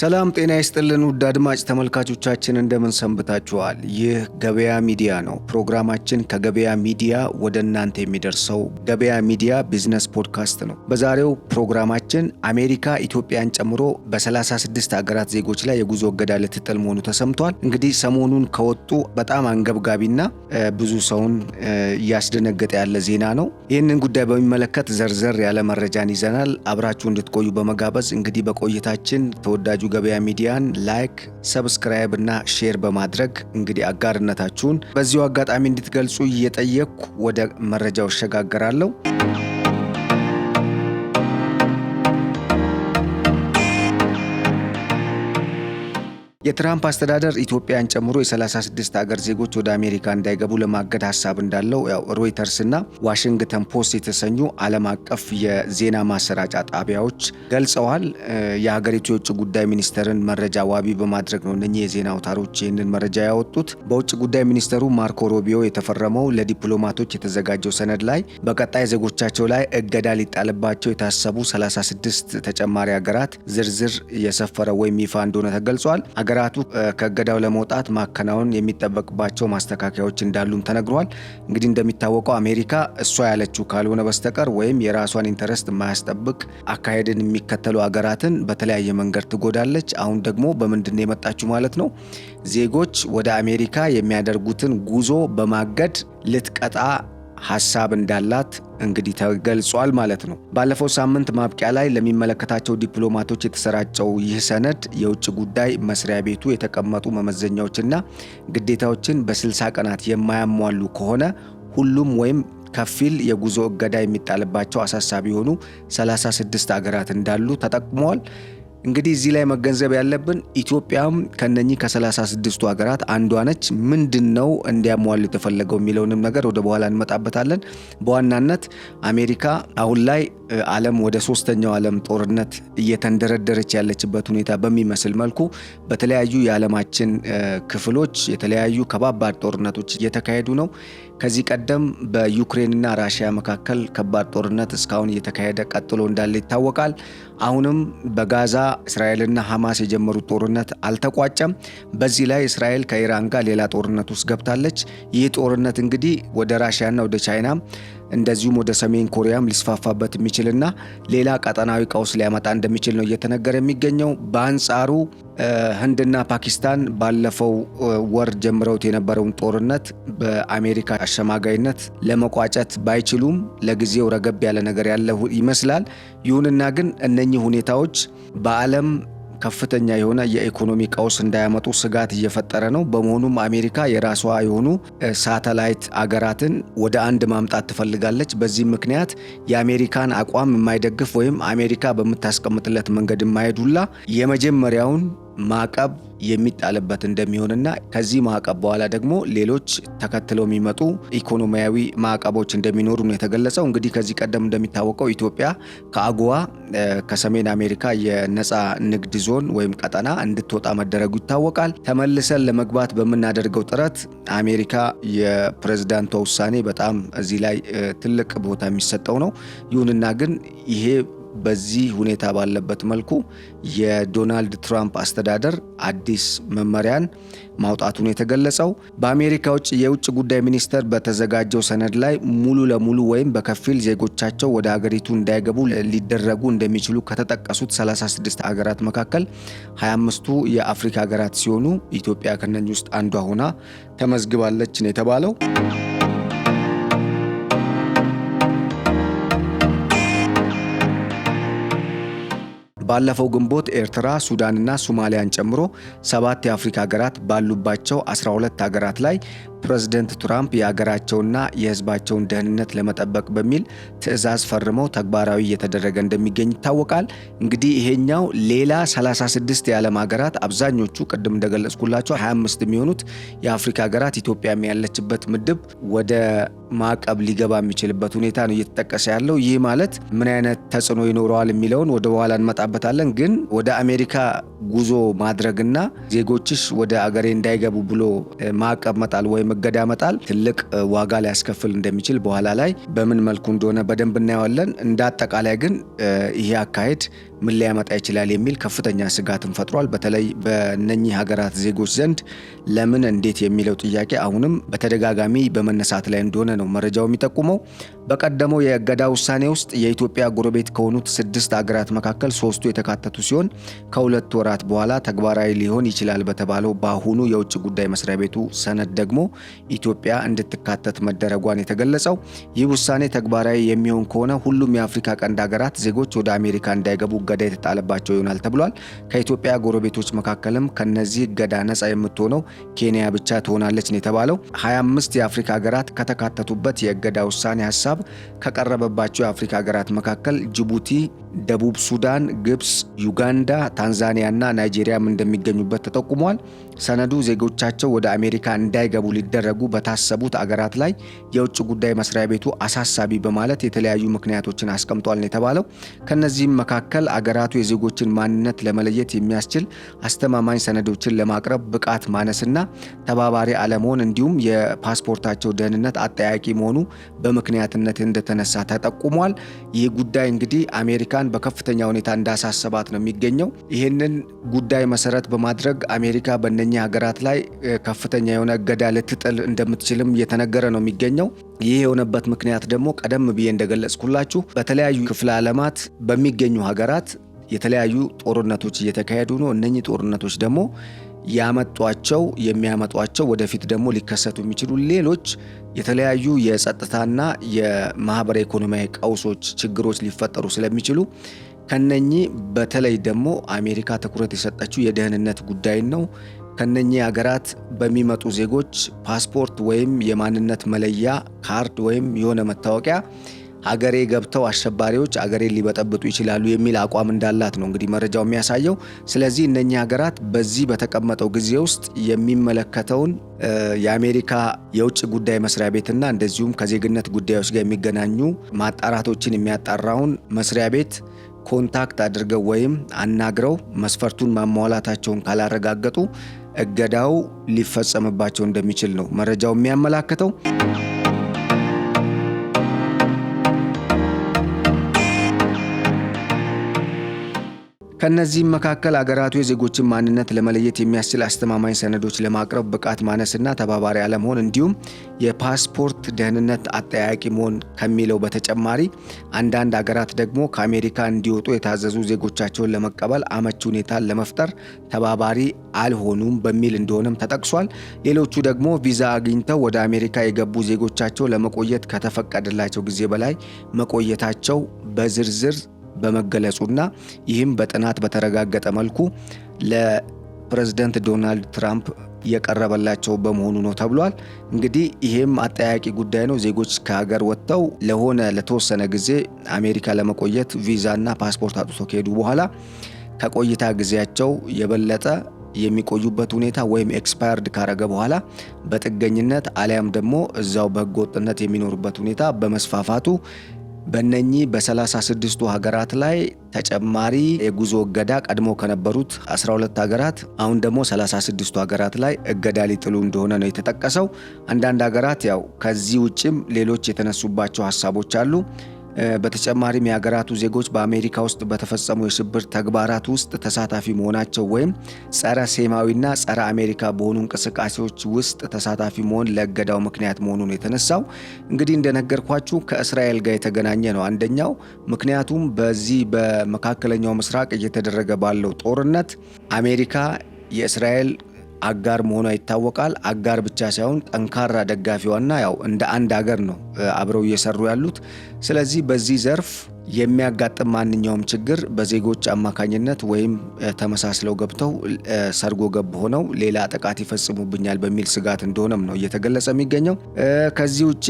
ሰላም ጤና ይስጥልን ውድ አድማጭ ተመልካቾቻችን እንደምን ሰንብታችኋል? ይህ ገበያ ሚዲያ ነው። ፕሮግራማችን ከገበያ ሚዲያ ወደ እናንተ የሚደርሰው ገበያ ሚዲያ ቢዝነስ ፖድካስት ነው። በዛሬው ፕሮግራማችን አሜሪካ ኢትዮጵያን ጨምሮ በ36 ሀገራት ዜጎች ላይ የጉዞ እገዳ ልትጥል መሆኑ ተሰምቷል። እንግዲህ ሰሞኑን ከወጡ በጣም አንገብጋቢና ብዙ ሰውን እያስደነገጠ ያለ ዜና ነው። ይህንን ጉዳይ በሚመለከት ዘርዘር ያለ መረጃን ይዘናል። አብራችሁ እንድትቆዩ በመጋበዝ እንግዲህ በቆይታችን ተወዳጁ ገበያ ሚዲያን ላይክ፣ ሰብስክራይብ እና ሼር በማድረግ እንግዲህ አጋርነታችሁን በዚሁ አጋጣሚ እንድትገልጹ እየጠየቅኩ ወደ መረጃው እሸጋገራለሁ። የትራምፕ አስተዳደር ኢትዮጵያን ጨምሮ የ36 ሀገር ዜጎች ወደ አሜሪካ እንዳይገቡ ለማገድ ሀሳብ እንዳለው ሮይተርስ እና ዋሽንግተን ፖስት የተሰኙ ዓለም አቀፍ የዜና ማሰራጫ ጣቢያዎች ገልጸዋል። የሀገሪቱ የውጭ ጉዳይ ሚኒስተርን መረጃ ዋቢ በማድረግ ነው እነኚህ የዜና አውታሮች ይህንን መረጃ ያወጡት። በውጭ ጉዳይ ሚኒስተሩ ማርኮ ሩቢዮ የተፈረመው ለዲፕሎማቶች የተዘጋጀው ሰነድ ላይ በቀጣይ ዜጎቻቸው ላይ እገዳ ሊጣልባቸው የታሰቡ 36 ተጨማሪ ሀገራት ዝርዝር የሰፈረ ወይም ይፋ እንደሆነ ተገልጿል። ሀገራቱ ከእገዳው ለመውጣት ማከናወን የሚጠበቅባቸው ማስተካከያዎች እንዳሉም ተነግሯል። እንግዲህ እንደሚታወቀው አሜሪካ እሷ ያለችው ካልሆነ በስተቀር ወይም የራሷን ኢንተረስት የማያስጠብቅ አካሄድን የሚከተሉ ሀገራትን በተለያየ መንገድ ትጎዳለች። አሁን ደግሞ በምንድን ነው የመጣችው ማለት ነው? ዜጎች ወደ አሜሪካ የሚያደርጉትን ጉዞ በማገድ ልትቀጣ ሀሳብ እንዳላት እንግዲህ ተገልጿል ማለት ነው። ባለፈው ሳምንት ማብቂያ ላይ ለሚመለከታቸው ዲፕሎማቶች የተሰራጨው ይህ ሰነድ የውጭ ጉዳይ መስሪያ ቤቱ የተቀመጡ መመዘኛዎችና ግዴታዎችን በ60 ቀናት የማያሟሉ ከሆነ ሁሉም ወይም ከፊል የጉዞ እገዳ የሚጣልባቸው አሳሳቢ የሆኑ 36 ሀገራት እንዳሉ ተጠቅመዋል። እንግዲህ እዚህ ላይ መገንዘብ ያለብን ኢትዮጵያም ከነኚህ ከ36ቱ ሀገራት አንዷ ነች። ምንድነው እንዲያሟሉ የተፈለገው የሚለውንም ነገር ወደ በኋላ እንመጣበታለን። በዋናነት አሜሪካ አሁን ላይ ዓለም ወደ ሶስተኛው ዓለም ጦርነት እየተንደረደረች ያለችበት ሁኔታ በሚመስል መልኩ በተለያዩ የዓለማችን ክፍሎች የተለያዩ ከባባድ ጦርነቶች እየተካሄዱ ነው። ከዚህ ቀደም በዩክሬንና ራሽያ መካከል ከባድ ጦርነት እስካሁን እየተካሄደ ቀጥሎ እንዳለ ይታወቃል። አሁንም በጋዛ እስራኤልና ሐማስ የጀመሩት ጦርነት አልተቋጨም። በዚህ ላይ እስራኤል ከኢራን ጋር ሌላ ጦርነት ውስጥ ገብታለች። ይህ ጦርነት እንግዲህ ወደ ራሽያና ወደ ቻይና እንደዚሁም ወደ ሰሜን ኮሪያም ሊስፋፋበት የሚችልና ሌላ ቀጠናዊ ቀውስ ሊያመጣ እንደሚችል ነው እየተነገረ የሚገኘው። በአንጻሩ ህንድና ፓኪስታን ባለፈው ወር ጀምረውት የነበረውን ጦርነት በአሜሪካ አሸማጋይነት ለመቋጨት ባይችሉም ለጊዜው ረገብ ያለ ነገር ያለ ይመስላል። ይሁንና ግን እነኚህ ሁኔታዎች በዓለም ከፍተኛ የሆነ የኢኮኖሚ ቀውስ እንዳያመጡ ስጋት እየፈጠረ ነው። በመሆኑም አሜሪካ የራሷ የሆኑ ሳተላይት አገራትን ወደ አንድ ማምጣት ትፈልጋለች። በዚህ ምክንያት የአሜሪካን አቋም የማይደግፍ ወይም አሜሪካ በምታስቀምጥለት መንገድ የማይሄዱላ የመጀመሪያውን ማዕቀብ የሚጣልበት እንደሚሆንና ከዚህ ማዕቀብ በኋላ ደግሞ ሌሎች ተከትለው የሚመጡ ኢኮኖሚያዊ ማዕቀቦች እንደሚኖሩ ነው የተገለጸው። እንግዲህ ከዚህ ቀደም እንደሚታወቀው ኢትዮጵያ ከአጎዋ ከሰሜን አሜሪካ የነፃ ንግድ ዞን ወይም ቀጠና እንድትወጣ መደረጉ ይታወቃል። ተመልሰን ለመግባት በምናደርገው ጥረት አሜሪካ የፕሬዝዳንቷ ውሳኔ በጣም እዚህ ላይ ትልቅ ቦታ የሚሰጠው ነው። ይሁንና ግን ይሄ በዚህ ሁኔታ ባለበት መልኩ የዶናልድ ትራምፕ አስተዳደር አዲስ መመሪያን ማውጣቱን የተገለጸው በአሜሪካ የውጭ ጉዳይ ሚኒስቴር በተዘጋጀው ሰነድ ላይ ሙሉ ለሙሉ ወይም በከፊል ዜጎቻቸው ወደ ሀገሪቱ እንዳይገቡ ሊደረጉ እንደሚችሉ ከተጠቀሱት 36 ሀገራት መካከል 25ቱ የአፍሪካ ሀገራት ሲሆኑ ኢትዮጵያ ከነኚህ ውስጥ አንዷ ሆና ተመዝግባለች ነው የተባለው። ባለፈው ግንቦት ኤርትራ፣ ሱዳንና ሶማሊያን ጨምሮ 7 የአፍሪካ ሀገራት ባሉባቸው 12 ሀገራት ላይ ፕሬዝዳንት ትራምፕ የሀገራቸውና የሕዝባቸውን ደህንነት ለመጠበቅ በሚል ትዕዛዝ ፈርመው ተግባራዊ እየተደረገ እንደሚገኝ ይታወቃል። እንግዲህ ይሄኛው ሌላ 36 የዓለም ሀገራት አብዛኞቹ ቅድም እንደገለጽኩላቸው 25 የሚሆኑት የአፍሪካ ሀገራት ኢትዮጵያም ያለችበት ምድብ ወደ ማዕቀብ ሊገባ የሚችልበት ሁኔታ ነው እየተጠቀሰ ያለው። ይህ ማለት ምን አይነት ተጽዕኖ ይኖረዋል የሚለውን ወደ በኋላ እንመጣበታለን። ግን ወደ አሜሪካ ጉዞ ማድረግና ዜጎችሽ ወደ አገሬ እንዳይገቡ ብሎ ማዕቀብ መጣል ወይም እገዳ መጣል ትልቅ ዋጋ ሊያስከፍል እንደሚችል በኋላ ላይ በምን መልኩ እንደሆነ በደንብ እናየዋለን። እንደ አጠቃላይ ግን ይሄ አካሄድ ምን ሊያመጣ ይችላል የሚል ከፍተኛ ስጋትን ፈጥሯል። በተለይ በእነኚህ ሀገራት ዜጎች ዘንድ ለምን እንዴት የሚለው ጥያቄ አሁንም በተደጋጋሚ በመነሳት ላይ እንደሆነ ነው መረጃው የሚጠቁመው። በቀደመው የእገዳ ውሳኔ ውስጥ የኢትዮጵያ ጎረቤት ከሆኑት 6 ሀገራት መካከል 3ቱ የተካተቱ ሲሆን ከ2 ወራት በኋላ ተግባራዊ ሊሆን ይችላል በተባለው በአሁኑ የውጭ ጉዳይ መስሪያ ቤቱ ሰነድ ደግሞ ኢትዮጵያ እንድትካተት መደረጓን የተገለጸው። ይህ ውሳኔ ተግባራዊ የሚሆን ከሆነ ሁሉም የአፍሪካ ቀንድ ሀገራት ዜጎች ወደ አሜሪካ እንዳይገቡ እገዳ የተጣለባቸው ይሆናል ተብሏል። ከኢትዮጵያ ጎረቤቶች መካከልም ከነዚህ እገዳ ነጻ የምትሆነው ኬንያ ብቻ ትሆናለች ነው የተባለው። 25 የአፍሪካ ሀገራት ከተካተቱበት የእገዳ ውሳኔ ሀሳብ ከቀረበባቸው የአፍሪካ ሀገራት መካከል ጅቡቲ፣ ደቡብ ሱዳን፣ ግብጽ፣ ዩጋንዳ፣ ታንዛኒያ እና ናይጄሪያም እንደሚገኙበት ተጠቁሟል። ሰነዱ ዜጎቻቸው ወደ አሜሪካ እንዳይገቡ ሊደረጉ በታሰቡት አገራት ላይ የውጭ ጉዳይ መስሪያ ቤቱ አሳሳቢ በማለት የተለያዩ ምክንያቶችን አስቀምጧል ነው የተባለው። ከነዚህም መካከል አገራቱ የዜጎችን ማንነት ለመለየት የሚያስችል አስተማማኝ ሰነዶችን ለማቅረብ ብቃት ማነስና ተባባሪ አለመሆን እንዲሁም የፓስፖርታቸው ደህንነት አጠያቂ መሆኑ በምክንያትነት እንደተነሳ ተጠቁሟል። ይህ ጉዳይ እንግዲህ አሜሪካን በከፍተኛ ሁኔታ እንዳሳሰባት ነው የሚገኘው። ይህንን ጉዳይ መሰረት በማድረግ አሜሪካ በእነኛ ሀገራት ላይ ከፍተኛ የሆነ እገዳ ልትጥል እንደምትችልም እየተነገረ ነው የሚገኘው። ይህ የሆነበት ምክንያት ደግሞ ቀደም ብዬ እንደገለጽኩላችሁ በተለያዩ ክፍለ ዓለማት በሚገኙ ሀገራት የተለያዩ ጦርነቶች እየተካሄዱ ነው። እነኚህ ጦርነቶች ደግሞ የሚያመጧቸው ወደፊት ደግሞ ሊከሰቱ የሚችሉ ሌሎች የተለያዩ የጸጥታና የማህበራዊ ኢኮኖሚያዊ ቀውሶች፣ ችግሮች ሊፈጠሩ ስለሚችሉ ከነኚህ በተለይ ደግሞ አሜሪካ ትኩረት የሰጠችው የደህንነት ጉዳይ ነው። ከነኚህ ሀገራት በሚመጡ ዜጎች ፓስፖርት ወይም የማንነት መለያ ካርድ ወይም የሆነ መታወቂያ ሀገሬ ገብተው አሸባሪዎች ሀገሬን ሊበጠብጡ ይችላሉ የሚል አቋም እንዳላት ነው እንግዲህ መረጃው የሚያሳየው። ስለዚህ እነኚህ ሀገራት በዚህ በተቀመጠው ጊዜ ውስጥ የሚመለከተውን የአሜሪካ የውጭ ጉዳይ መስሪያ ቤትና እንደዚሁም ከዜግነት ጉዳዮች ጋር የሚገናኙ ማጣራቶችን የሚያጣራውን መስሪያ ቤት ኮንታክት አድርገው ወይም አናግረው መስፈርቱን ማሟላታቸውን ካላረጋገጡ እገዳው ሊፈጸምባቸው እንደሚችል ነው መረጃው የሚያመላክተው። ከነዚህም መካከል አገራቱ የዜጎችን ማንነት ለመለየት የሚያስችል አስተማማኝ ሰነዶች ለማቅረብ ብቃት ማነስና ተባባሪ አለመሆን እንዲሁም የፓስፖርት ደህንነት አጠያቂ መሆን ከሚለው በተጨማሪ አንዳንድ አገራት ደግሞ ከአሜሪካ እንዲወጡ የታዘዙ ዜጎቻቸውን ለመቀበል አመቺ ሁኔታን ለመፍጠር ተባባሪ አልሆኑም በሚል እንደሆነም ተጠቅሷል። ሌሎቹ ደግሞ ቪዛ አግኝተው ወደ አሜሪካ የገቡ ዜጎቻቸው ለመቆየት ከተፈቀደላቸው ጊዜ በላይ መቆየታቸው በዝርዝር በመገለጹና ይህም በጥናት በተረጋገጠ መልኩ ለፕሬዝዳንት ዶናልድ ትራምፕ የቀረበላቸው በመሆኑ ነው ተብሏል። እንግዲህ ይህም አጠያቂ ጉዳይ ነው። ዜጎች ከሀገር ወጥተው ለተወሰነ ጊዜ አሜሪካ ለመቆየት ቪዛና ፓስፖርት አጥቶ ከሄዱ በኋላ ከቆይታ ጊዜያቸው የበለጠ የሚቆዩበት ሁኔታ ወይም ኤክስፓየርድ ካረገ በኋላ በጥገኝነት አሊያም ደግሞ እዛው በህገወጥነት የሚኖሩበት ሁኔታ በመስፋፋቱ በእነኚህ በ36ቱ ሀገራት ላይ ተጨማሪ የጉዞ እገዳ ቀድሞ ከነበሩት 12 ሀገራት አሁን ደግሞ 36ቱ ሀገራት ላይ እገዳ ሊጥሉ እንደሆነ ነው የተጠቀሰው። አንዳንድ ሀገራት ያው ከዚህ ውጭም ሌሎች የተነሱባቸው ሀሳቦች አሉ። በተጨማሪም የሀገራቱ ዜጎች በአሜሪካ ውስጥ በተፈጸሙ የሽብር ተግባራት ውስጥ ተሳታፊ መሆናቸው ወይም ጸረ ሴማዊና ጸረ አሜሪካ በሆኑ እንቅስቃሴዎች ውስጥ ተሳታፊ መሆን ለእገዳው ምክንያት መሆኑን የተነሳው እንግዲህ እንደነገርኳችሁ ከእስራኤል ጋር የተገናኘ ነው አንደኛው። ምክንያቱም በዚህ በመካከለኛው ምስራቅ እየተደረገ ባለው ጦርነት አሜሪካ የእስራኤል አጋር መሆኗ ይታወቃል። አጋር ብቻ ሳይሆን ጠንካራ ደጋፊዋና ያው እንደ አንድ ሀገር ነው አብረው እየሰሩ ያሉት። ስለዚህ በዚህ ዘርፍ የሚያጋጥም ማንኛውም ችግር በዜጎች አማካኝነት ወይም ተመሳስለው ገብተው ሰርጎ ገብ ሆነው ሌላ ጥቃት ይፈጽሙብኛል በሚል ስጋት እንደሆነም ነው እየተገለጸ የሚገኘው። ከዚህ ውጪ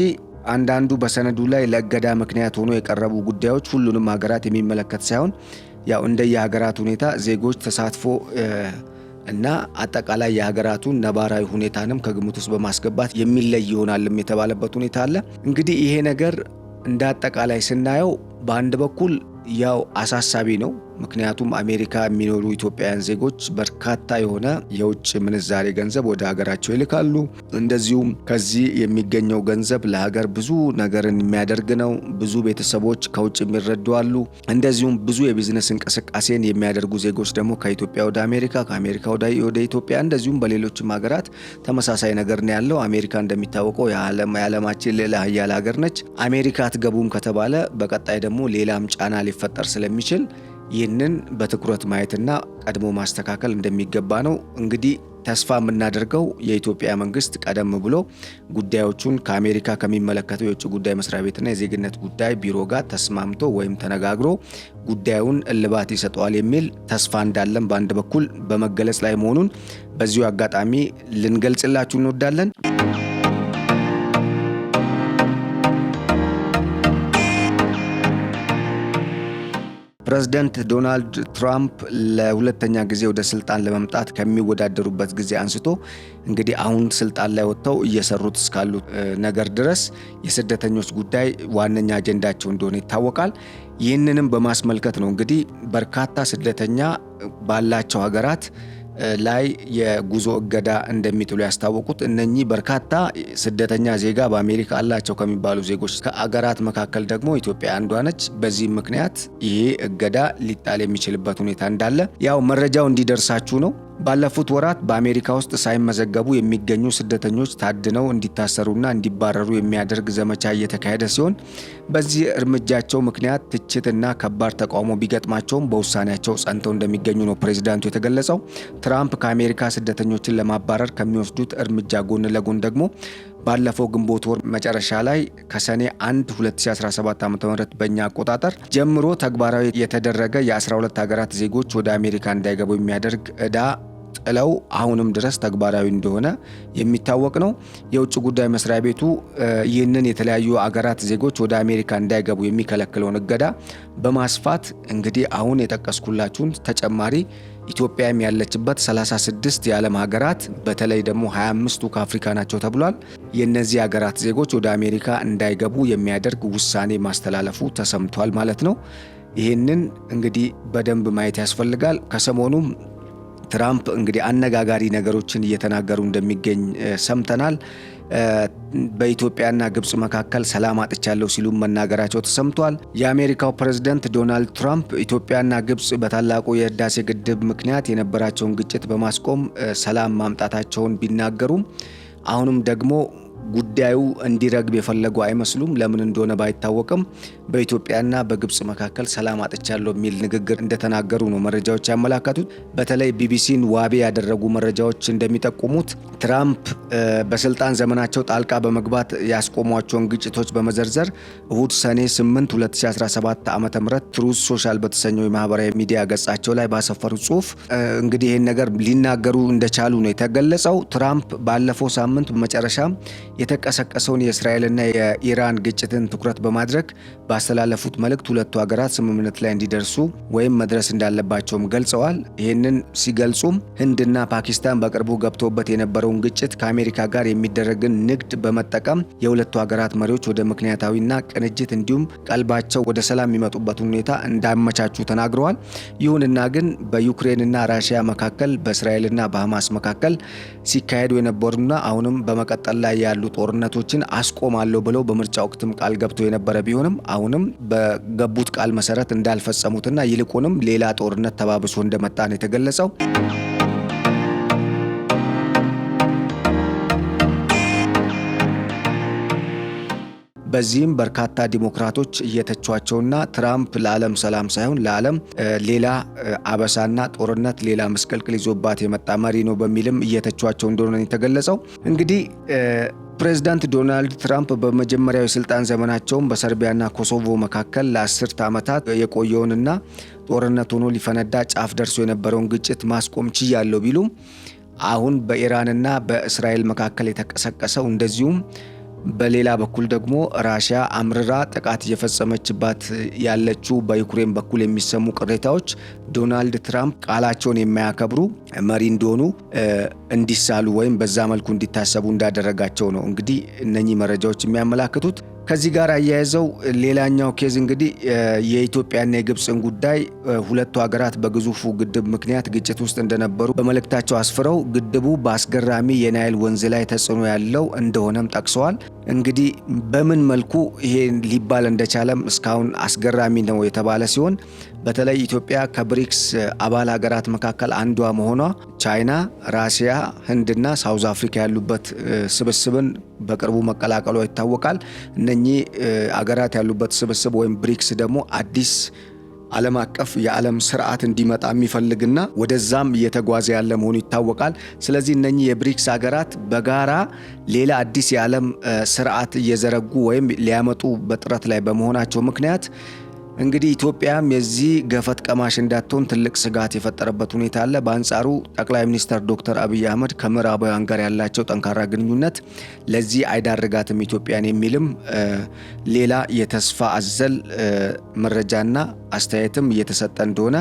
አንዳንዱ በሰነዱ ላይ ለእገዳ ምክንያት ሆኖ የቀረቡ ጉዳዮች ሁሉንም ሀገራት የሚመለከት ሳይሆን ያው እንደየሀገራት ሁኔታ ዜጎች ተሳትፎ እና አጠቃላይ የሀገራቱን ነባራዊ ሁኔታንም ከግምት ውስጥ በማስገባት የሚለይ ይሆናልም የተባለበት ሁኔታ አለ። እንግዲህ ይሄ ነገር እንደ አጠቃላይ ስናየው በአንድ በኩል ያው አሳሳቢ ነው። ምክንያቱም አሜሪካ የሚኖሩ ኢትዮጵያውያን ዜጎች በርካታ የሆነ የውጭ ምንዛሬ ገንዘብ ወደ ሀገራቸው ይልካሉ። እንደዚሁም ከዚህ የሚገኘው ገንዘብ ለሀገር ብዙ ነገርን የሚያደርግ ነው። ብዙ ቤተሰቦች ከውጭ የሚረዱ አሉ። እንደዚሁም ብዙ የቢዝነስ እንቅስቃሴን የሚያደርጉ ዜጎች ደግሞ ከኢትዮጵያ ወደ አሜሪካ፣ ከአሜሪካ ወደ ኢትዮጵያ እንደዚሁም በሌሎችም ሀገራት ተመሳሳይ ነገር ነው ያለው። አሜሪካ እንደሚታወቀው የዓለማችን ሌላ ሀያል ሀገር ነች። አሜሪካ አትገቡም ከተባለ በቀጣይ ደግሞ ሌላም ጫና ሊፈጠር ስለሚችል ይህንን በትኩረት ማየትና ቀድሞ ማስተካከል እንደሚገባ ነው። እንግዲህ ተስፋ የምናደርገው የኢትዮጵያ መንግስት ቀደም ብሎ ጉዳዮቹን ከአሜሪካ ከሚመለከተው የውጭ ጉዳይ መስሪያ ቤትና የዜግነት ጉዳይ ቢሮ ጋር ተስማምቶ ወይም ተነጋግሮ ጉዳዩን እልባት ይሰጠዋል የሚል ተስፋ እንዳለን በአንድ በኩል በመገለጽ ላይ መሆኑን በዚሁ አጋጣሚ ልንገልጽላችሁ እንወዳለን። ፕሬዝዳንት ዶናልድ ትራምፕ ለሁለተኛ ጊዜ ወደ ስልጣን ለመምጣት ከሚወዳደሩበት ጊዜ አንስቶ እንግዲህ አሁን ስልጣን ላይ ወጥተው እየሰሩት እስካሉት ነገር ድረስ የስደተኞች ጉዳይ ዋነኛ አጀንዳቸው እንደሆነ ይታወቃል። ይህንንም በማስመልከት ነው እንግዲህ በርካታ ስደተኛ ባላቸው ሀገራት ላይ የጉዞ እገዳ እንደሚጥሉ ያስታወቁት። እነኚህ በርካታ ስደተኛ ዜጋ በአሜሪካ አላቸው ከሚባሉ ዜጎች ከአገራት መካከል ደግሞ ኢትዮጵያ አንዷ ነች። በዚህ ምክንያት ይሄ እገዳ ሊጣል የሚችልበት ሁኔታ እንዳለ ያው መረጃው እንዲደርሳችሁ ነው። ባለፉት ወራት በአሜሪካ ውስጥ ሳይመዘገቡ የሚገኙ ስደተኞች ታድነው እንዲታሰሩና እንዲባረሩ የሚያደርግ ዘመቻ እየተካሄደ ሲሆን በዚህ እርምጃቸው ምክንያት ትችትና ከባድ ተቃውሞ ቢገጥማቸውም በውሳኔያቸው ጸንተው እንደሚገኙ ነው ፕሬዝዳንቱ የተገለጸው። ትራምፕ ከአሜሪካ ስደተኞችን ለማባረር ከሚወስዱት እርምጃ ጎን ለጎን ደግሞ ባለፈው ግንቦት ወር መጨረሻ ላይ ከሰኔ 1 2017 ዓ.ም በእኛ አቆጣጠር ጀምሮ ተግባራዊ የተደረገ የ12 ሀገራት ዜጎች ወደ አሜሪካ እንዳይገቡ የሚያደርግ ዕዳ ጥለው አሁንም ድረስ ተግባራዊ እንደሆነ የሚታወቅ ነው። የውጭ ጉዳይ መስሪያ ቤቱ ይህንን የተለያዩ አገራት ዜጎች ወደ አሜሪካ እንዳይገቡ የሚከለክለውን እገዳ በማስፋት እንግዲህ አሁን የጠቀስኩላችሁን ተጨማሪ ኢትዮጵያም ያለችበት 36 የዓለም ሀገራት በተለይ ደግሞ 25ቱ ከአፍሪካ ናቸው ተብሏል። የእነዚህ ሀገራት ዜጎች ወደ አሜሪካ እንዳይገቡ የሚያደርግ ውሳኔ ማስተላለፉ ተሰምቷል ማለት ነው። ይህንን እንግዲህ በደንብ ማየት ያስፈልጋል። ከሰሞኑም ትራምፕ እንግዲህ አነጋጋሪ ነገሮችን እየተናገሩ እንደሚገኝ ሰምተናል። በኢትዮጵያና ግብጽ መካከል ሰላም አጥቻለሁ ሲሉ መናገራቸው ተሰምቷል። የአሜሪካው ፕሬዝዳንት ዶናልድ ትራምፕ ኢትዮጵያና ግብጽ በታላቁ የህዳሴ ግድብ ምክንያት የነበራቸውን ግጭት በማስቆም ሰላም ማምጣታቸውን ቢናገሩም አሁንም ደግሞ ጉዳዩ እንዲረግብ የፈለጉ አይመስሉም። ለምን እንደሆነ ባይታወቅም በኢትዮጵያና በግብጽ መካከል ሰላም አጥቻለሁ የሚል ንግግር እንደተናገሩ ነው መረጃዎች ያመላከቱት። በተለይ ቢቢሲን ዋቢ ያደረጉ መረጃዎች እንደሚጠቁሙት ትራምፕ በስልጣን ዘመናቸው ጣልቃ በመግባት ያስቆሟቸውን ግጭቶች በመዘርዘር እሁድ ሰኔ 8 2017 ዓ.ም ትሩዝ ሶሻል በተሰኘው የማህበራዊ ሚዲያ ገጻቸው ላይ ባሰፈሩት ጽሁፍ እንግዲህ ይህን ነገር ሊናገሩ እንደቻሉ ነው የተገለጸው። ትራምፕ ባለፈው ሳምንት በመጨረሻ የተቀሰቀሰውን የእስራኤልና የኢራን ግጭትን ትኩረት በማድረግ ባስተላለፉት መልእክት ሁለቱ ሀገራት ስምምነት ላይ እንዲደርሱ ወይም መድረስ እንዳለባቸውም ገልጸዋል። ይህንን ሲገልጹም ህንድና ፓኪስታን በቅርቡ ገብተውበት የነበረውን ግጭት ከአሜሪካ ጋር የሚደረግን ንግድ በመጠቀም የሁለቱ ሀገራት መሪዎች ወደ ምክንያታዊና ቅንጅት እንዲሁም ቀልባቸው ወደ ሰላም የሚመጡበት ሁኔታ እንዳመቻቹ ተናግረዋል። ይሁንና ግን በዩክሬንና ራሽያ መካከል በእስራኤልና በሐማስ መካከል ሲካሄዱ የነበሩና አሁንም በመቀጠል ላይ ያሉ ጦርነቶችን አስቆማለሁ ብለው በምርጫ ወቅትም ቃል ገብተው የነበረ ቢሆንም አሁንም በገቡት ቃል መሰረት እንዳልፈጸሙትና ይልቁንም ሌላ ጦርነት ተባብሶ እንደመጣ ነው የተገለጸው። በዚህም በርካታ ዲሞክራቶች እየተቿቸውና ትራምፕ ለዓለም ሰላም ሳይሆን ለዓለም ሌላ አበሳና ጦርነት ሌላ መስቀልቅል ይዞባት የመጣ መሪ ነው በሚልም እየተቿቸው እንደሆነ የተገለጸው። እንግዲህ ፕሬዝዳንት ዶናልድ ትራምፕ በመጀመሪያው የስልጣን ዘመናቸውም በሰርቢያና ኮሶቮ መካከል ለ10 ዓመታት የቆየውንና ጦርነት ሆኖ ሊፈነዳ ጫፍ ደርሶ የነበረውን ግጭት ማስቆም ችያለሁ ቢሉም አሁን በኢራንና በእስራኤል መካከል የተቀሰቀሰው እንደዚሁም በሌላ በኩል ደግሞ ራሽያ አምርራ ጥቃት እየፈጸመችባት ያለችው በዩክሬን በኩል የሚሰሙ ቅሬታዎች ዶናልድ ትራምፕ ቃላቸውን የማያከብሩ መሪ እንደሆኑ እንዲሳሉ ወይም በዛ መልኩ እንዲታሰቡ እንዳደረጋቸው ነው እንግዲህ እነኚህ መረጃዎች የሚያመላክቱት። ከዚህ ጋር አያይዘው ሌላኛው ኬዝ እንግዲህ የኢትዮጵያና የግብፅን ጉዳይ ሁለቱ ሀገራት በግዙፉ ግድብ ምክንያት ግጭት ውስጥ እንደነበሩ በመልእክታቸው አስፍረው ግድቡ በአስገራሚ የናይል ወንዝ ላይ ተጽዕኖ ያለው እንደሆነም ጠቅሰዋል። እንግዲህ በምን መልኩ ይሄ ሊባል እንደቻለም እስካሁን አስገራሚ ነው የተባለ ሲሆን በተለይ ኢትዮጵያ ከብሪክስ አባል ሀገራት መካከል አንዷ መሆኗ ቻይና፣ ራሲያ፣ ህንድና ሳውዝ አፍሪካ ያሉበት ስብስብን በቅርቡ መቀላቀሏ ይታወቃል። እነኚህ አገራት ያሉበት ስብስብ ወይም ብሪክስ ደግሞ አዲስ ዓለም አቀፍ የዓለም ስርዓት እንዲመጣ የሚፈልግና ወደዛም እየተጓዘ ያለ መሆኑ ይታወቃል። ስለዚህ እነኚህ የብሪክስ ሀገራት በጋራ ሌላ አዲስ የዓለም ስርዓት እየዘረጉ ወይም ሊያመጡ በጥረት ላይ በመሆናቸው ምክንያት እንግዲህ ኢትዮጵያም የዚህ ገፈት ቀማሽ እንዳትሆን ትልቅ ስጋት የፈጠረበት ሁኔታ አለ። በአንጻሩ ጠቅላይ ሚኒስትር ዶክተር አብይ አህመድ ከምዕራባውያን ጋር ያላቸው ጠንካራ ግንኙነት ለዚህ አይዳርጋትም ኢትዮጵያን የሚልም ሌላ የተስፋ አዘል መረጃና አስተያየትም እየተሰጠ እንደሆነ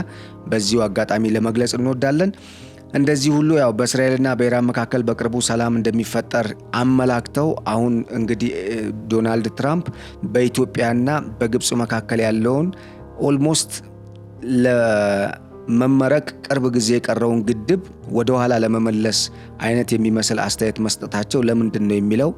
በዚሁ አጋጣሚ ለመግለጽ እንወዳለን። እንደዚህ ሁሉ ያው በእስራኤልና በኢራን መካከል በቅርቡ ሰላም እንደሚፈጠር አመላክተው አሁን እንግዲህ ዶናልድ ትራምፕ በኢትዮጵያና በግብፅ መካከል ያለውን ኦልሞስት ለመመረቅ ቅርብ ጊዜ የቀረውን ግድብ ወደ ኋላ ለመመለስ አይነት የሚመስል አስተያየት መስጠታቸው ለምንድን ነው የሚለው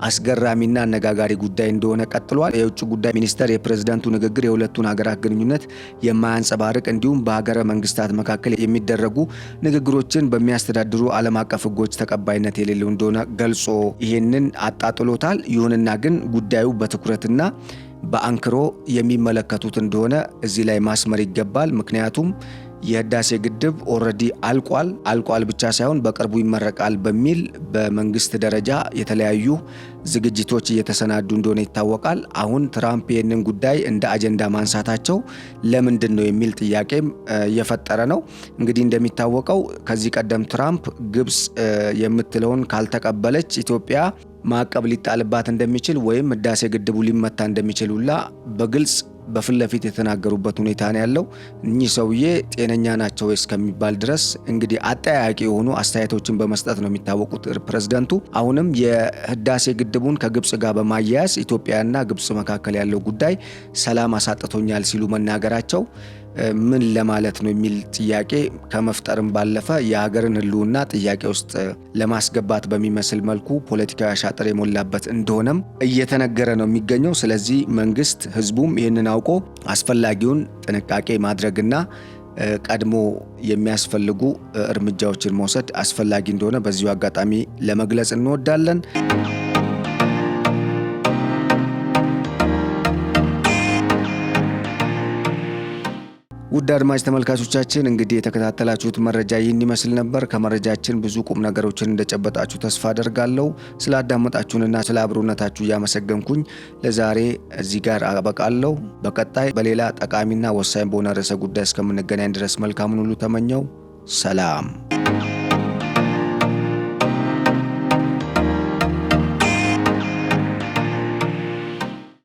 አስገራሚና አነጋጋሪ ጉዳይ እንደሆነ ቀጥሏል። የውጭ ጉዳይ ሚኒስቴር የፕሬዝዳንቱ ንግግር የሁለቱን ሀገራት ግንኙነት የማያንጸባርቅ እንዲሁም በሀገረ መንግስታት መካከል የሚደረጉ ንግግሮችን በሚያስተዳድሩ ዓለም አቀፍ ሕጎች ተቀባይነት የሌለው እንደሆነ ገልጾ ይህንን አጣጥሎታል። ይሁንና ግን ጉዳዩ በትኩረትና በአንክሮ የሚመለከቱት እንደሆነ እዚህ ላይ ማስመር ይገባል። ምክንያቱም የህዳሴ ግድብ ኦልሬዲ አልቋል ብቻ ሳይሆን በቅርቡ ይመረቃል በሚል በመንግስት ደረጃ የተለያዩ ዝግጅቶች እየተሰናዱ እንደሆነ ይታወቃል። አሁን ትራምፕ ይህንን ጉዳይ እንደ አጀንዳ ማንሳታቸው ለምንድን ነው የሚል ጥያቄም እየፈጠረ ነው። እንግዲህ እንደሚታወቀው ከዚህ ቀደም ትራምፕ ግብፅ የምትለውን ካልተቀበለች ኢትዮጵያ ማዕቀብ ሊጣልባት እንደሚችል ወይም ህዳሴ ግድቡ ሊመታ እንደሚችል ሁላ በግልጽ በፊት ለፊት የተናገሩበት ሁኔታ ነው ያለው። እኚህ ሰውዬ ጤነኛ ናቸው እስከሚባል ድረስ እንግዲህ አጠያያቂ የሆኑ አስተያየቶችን በመስጠት ነው የሚታወቁት ፕሬዝዳንቱ። አሁንም የህዳሴ ግድቡን ከግብፅ ጋር በማያያዝ ኢትዮጵያና ግብፅ መካከል ያለው ጉዳይ ሰላም አሳጥቶኛል ሲሉ መናገራቸው ምን ለማለት ነው የሚል ጥያቄ ከመፍጠርም ባለፈ የሀገርን ህልውና ጥያቄ ውስጥ ለማስገባት በሚመስል መልኩ ፖለቲካዊ አሻጥር የሞላበት እንደሆነም እየተነገረ ነው የሚገኘው። ስለዚህ መንግስት፣ ህዝቡም ይህንን አውቆ አስፈላጊውን ጥንቃቄ ማድረግና ቀድሞ የሚያስፈልጉ እርምጃዎችን መውሰድ አስፈላጊ እንደሆነ በዚሁ አጋጣሚ ለመግለጽ እንወዳለን። ውድ አድማጭ ተመልካቾቻችን እንግዲህ የተከታተላችሁት መረጃ ይህን ይመስል ነበር። ከመረጃችን ብዙ ቁም ነገሮችን እንደጨበጣችሁ ተስፋ አደርጋለሁ። ስላዳመጣችሁንና ስለ አብሮነታችሁ እያመሰገንኩኝ ለዛሬ እዚህ ጋር አበቃለሁ። በቀጣይ በሌላ ጠቃሚና ወሳኝ በሆነ ርዕሰ ጉዳይ እስከምንገናኝ ድረስ መልካሙን ሁሉ ተመኘው። ሰላም።